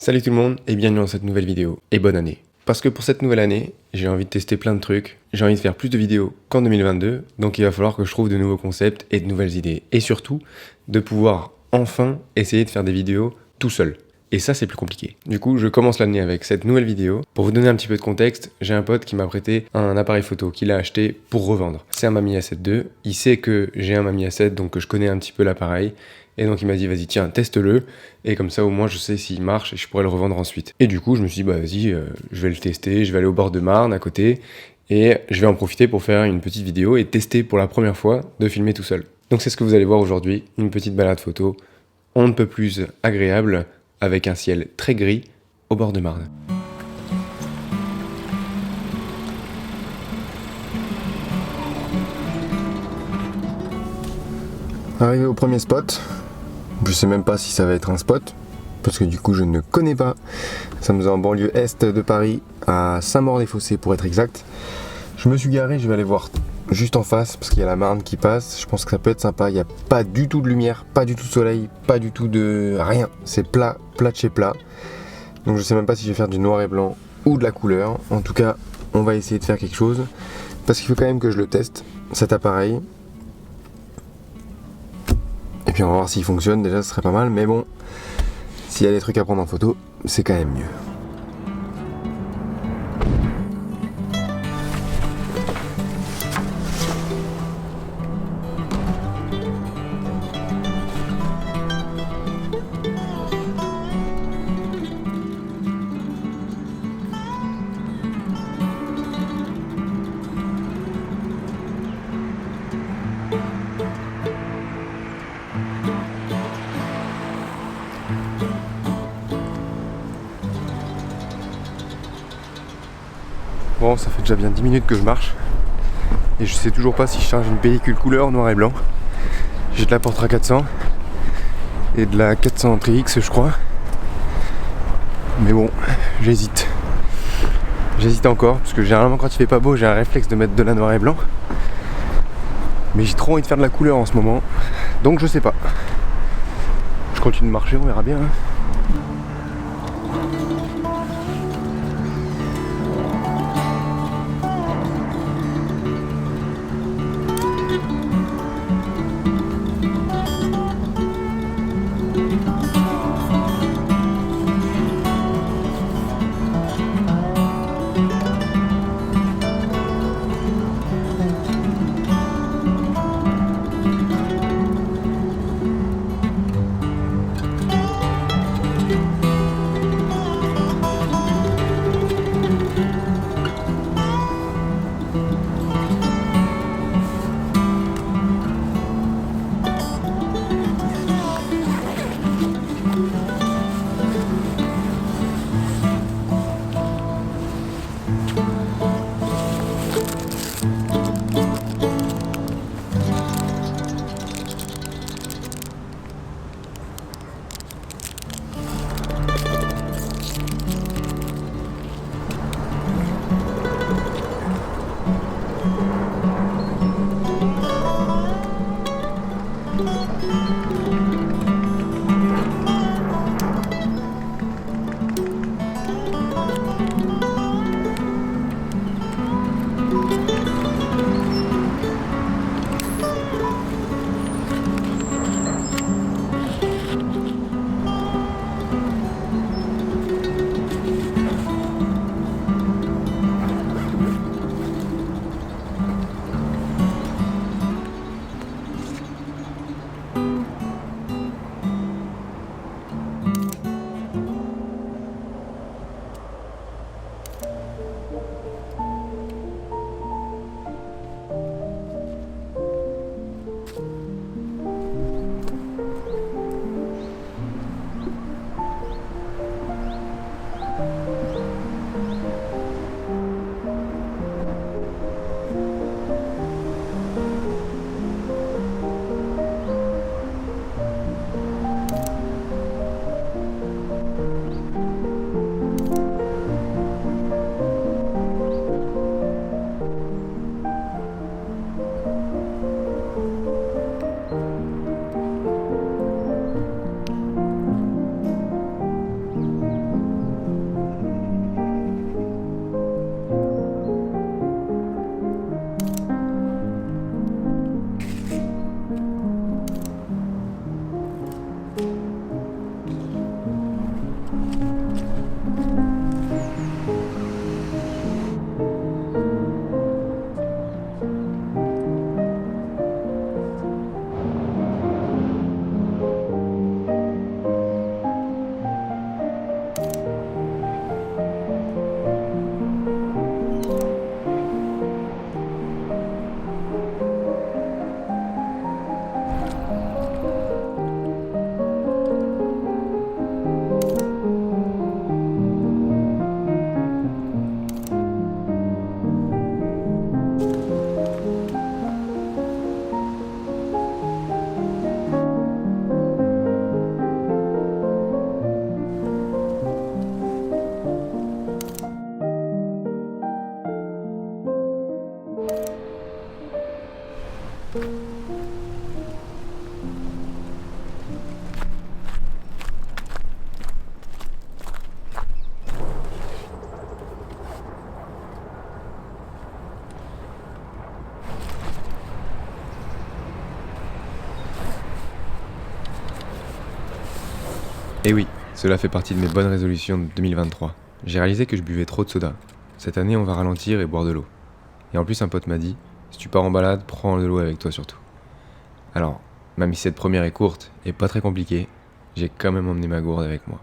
Salut tout le monde et bienvenue dans cette nouvelle vidéo et bonne année. Parce que pour cette nouvelle année, j'ai envie de tester plein de trucs, j'ai envie de faire plus de vidéos qu'en 2022, donc il va falloir que je trouve de nouveaux concepts et de nouvelles idées. Et surtout, de pouvoir enfin essayer de faire des vidéos tout seul. Et ça, c'est plus compliqué. Du coup, je commence l'année avec cette nouvelle vidéo. Pour vous donner un petit peu de contexte, j'ai un pote qui m'a prêté un appareil photo qu'il a acheté pour revendre. C'est un Mamiya 7 II. Il sait que j'ai un Mamiya 7, donc que je connais un petit peu l'appareil. Et donc il m'a dit, vas-y, tiens, teste-le. Et comme ça, au moins, je sais s'il marche et je pourrais le revendre ensuite. Et du coup, je me suis dit, bah vas-y, je vais le tester. Je vais aller au bord de Marne, à côté. Et je vais en profiter pour faire une petite vidéo et tester pour la première fois de filmer tout seul. Donc c'est ce que vous allez voir aujourd'hui, une petite balade photo. On ne peut plus agréable, avec un ciel très gris au bord de Marne. Arrivé au premier spot, je sais même pas si ça va être un spot, parce que du coup je ne connais pas. Ça nous est en banlieue est de Paris, à Saint-Maur-des-Fossés pour être exact. Je me suis garé, je vais aller voir juste en face, parce qu'il y a la Marne qui passe. Je pense que ça peut être sympa, il n'y a pas du tout de lumière, pas du tout de soleil, pas du tout de rien. C'est plat, plat de chez plat. Donc je sais même pas si je vais faire du noir et blanc ou de la couleur. En tout cas, on va essayer de faire quelque chose, parce qu'il faut quand même que je le teste, cet appareil. Et puis on va voir s'il fonctionne, déjà ce serait pas mal, mais bon, s'il y a des trucs à prendre en photo, c'est quand même mieux. Bon, ça fait déjà bien 10 minutes que je marche. Et je sais toujours pas si je charge une pellicule couleur noir et blanc. J'ai de la Portra 400 et de la 400 TX je crois. Mais bon, j'hésite. J'hésite encore, parce que généralement quand il fait pas beau, j'ai un réflexe de mettre de la noir et blanc. Mais j'ai trop envie de faire de la couleur en ce moment. Donc je sais pas. Je continue de marcher, on verra bien. Et oui, cela fait partie de mes bonnes résolutions de 2023. J'ai réalisé que je buvais trop de soda. Cette année, on va ralentir et boire de l'eau. Et en plus, un pote m'a dit, si tu pars en balade, prends de l'eau avec toi surtout. Alors, même si cette première est courte et pas très compliquée, j'ai quand même emmené ma gourde avec moi.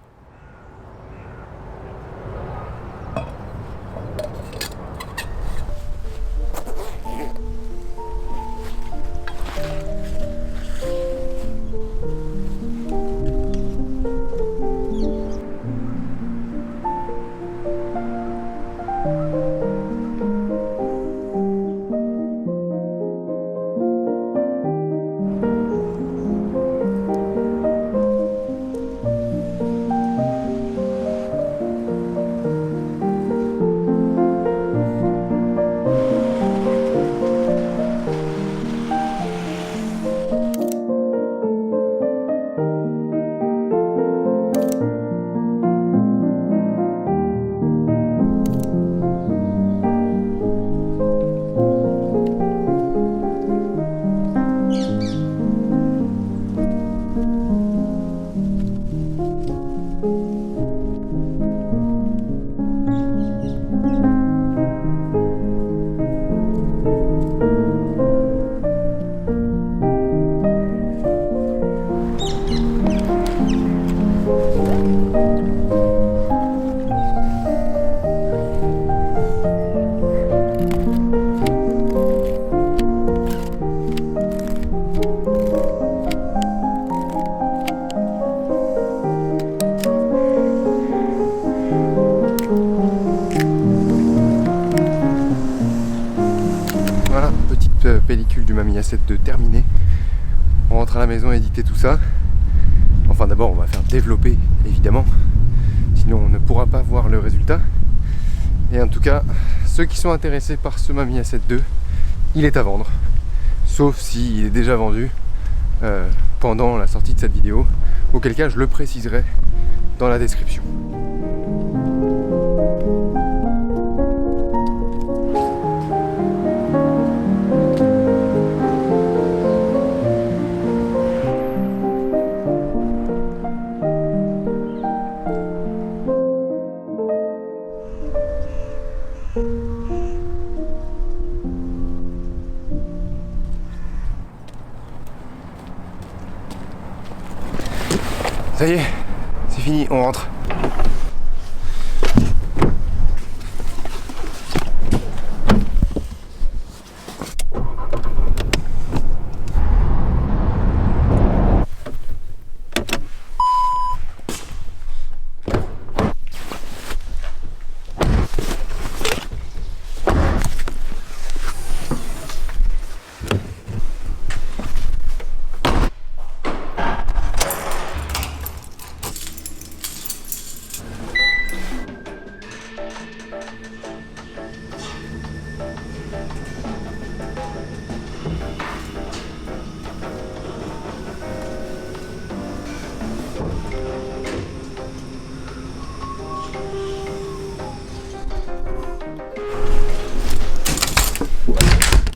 Voilà, petite pellicule du Mamiya 7 II terminée. On rentre à la maison éditer tout ça. Enfin d'abord on va faire développer évidemment, sinon on ne pourra pas voir le résultat. Et en tout cas, ceux qui sont intéressés par ce Mamiya 7 II, il est à vendre. Sauf s'il est déjà vendu pendant la sortie de cette vidéo, auquel cas je le préciserai dans la description. Ça y est, c'est fini, on rentre.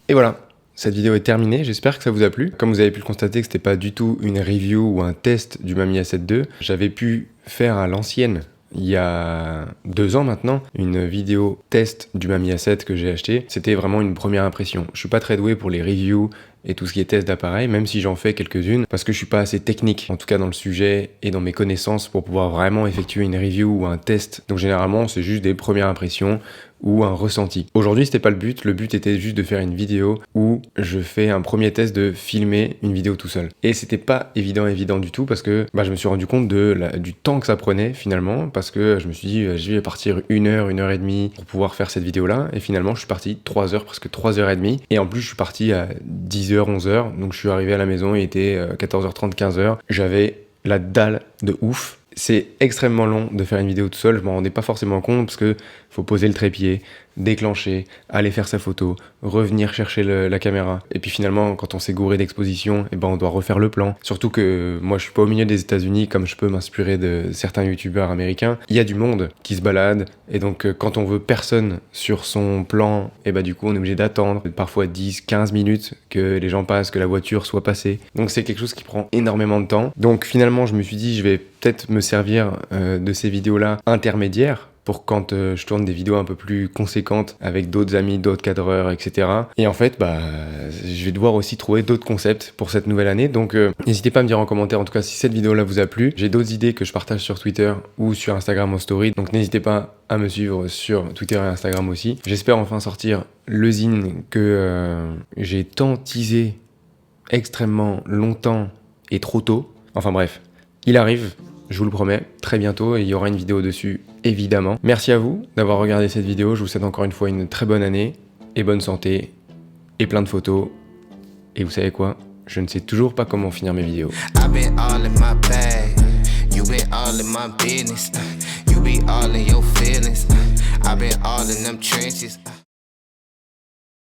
Et voilà, cette vidéo est terminée, j'espère que ça vous a plu. Comme vous avez pu le constater que c'était pas du tout une review ou un test du Mamiya 7 II, j'avais pu faire à l'ancienne, il y a 2 ans maintenant, une vidéo test du Mamiya 7 que j'ai acheté. C'était vraiment une première impression. Je suis pas très doué pour les reviews et tout ce qui est test d'appareil, même si j'en fais quelques-unes, parce que je suis pas assez technique, en tout cas dans le sujet et dans mes connaissances, pour pouvoir vraiment effectuer une review ou un test. Donc généralement, c'est juste des premières impressions ou un ressenti. Aujourd'hui, c'était pas le but était juste de faire une vidéo où je fais un premier test de filmer une vidéo tout seul. Et c'était pas évident du tout, parce que je me suis rendu compte du temps que ça prenait finalement, parce que je me suis dit, je vais partir 1 heure, 1 heure et demie pour pouvoir faire cette vidéo-là, et finalement je suis parti 3 heures, presque 3 heures et demie, et en plus je suis parti à 10h, 11h, donc je suis arrivé à la maison, il était 14h30, 15h, j'avais la dalle de ouf. C'est extrêmement long de faire une vidéo tout seul, je m'en rendais pas forcément compte parce que faut poser le trépied, déclencher, aller faire sa photo, revenir chercher la caméra. Et puis finalement, quand on s'est gouré d'exposition, eh ben on doit refaire le plan. Surtout que moi, je suis pas au milieu des États-Unis, comme je peux m'inspirer de certains youtubeurs américains. Il y a du monde qui se balade, et donc quand on veut personne sur son plan, et bah du coup, on est obligé d'attendre parfois 10, 15 minutes que les gens passent, que la voiture soit passée. Donc c'est quelque chose qui prend énormément de temps. Donc finalement, je me suis dit, je vais peut-être me servir de ces vidéos-là intermédiaires pour quand je tourne des vidéos un peu plus conséquentes avec d'autres amis, d'autres cadreurs, etc. Et en fait, je vais devoir aussi trouver d'autres concepts pour cette nouvelle année. Donc n'hésitez pas à me dire en commentaire, en tout cas, si cette vidéo-là vous a plu. J'ai d'autres idées que je partage sur Twitter ou sur Instagram en story. Donc n'hésitez pas à me suivre sur Twitter et Instagram aussi. J'espère enfin sortir le zine que j'ai tant teasé extrêmement longtemps et trop tôt. Enfin bref, il arrive. Je vous le promets, très bientôt, et il y aura une vidéo dessus, évidemment. Merci à vous d'avoir regardé cette vidéo. Je vous souhaite encore une fois une très bonne année, et bonne santé, et plein de photos. Et vous savez quoi? Je ne sais toujours pas comment finir mes vidéos. I've been all in my bag. You been all in my business. You be all in your feelings. I've been all in them trenches.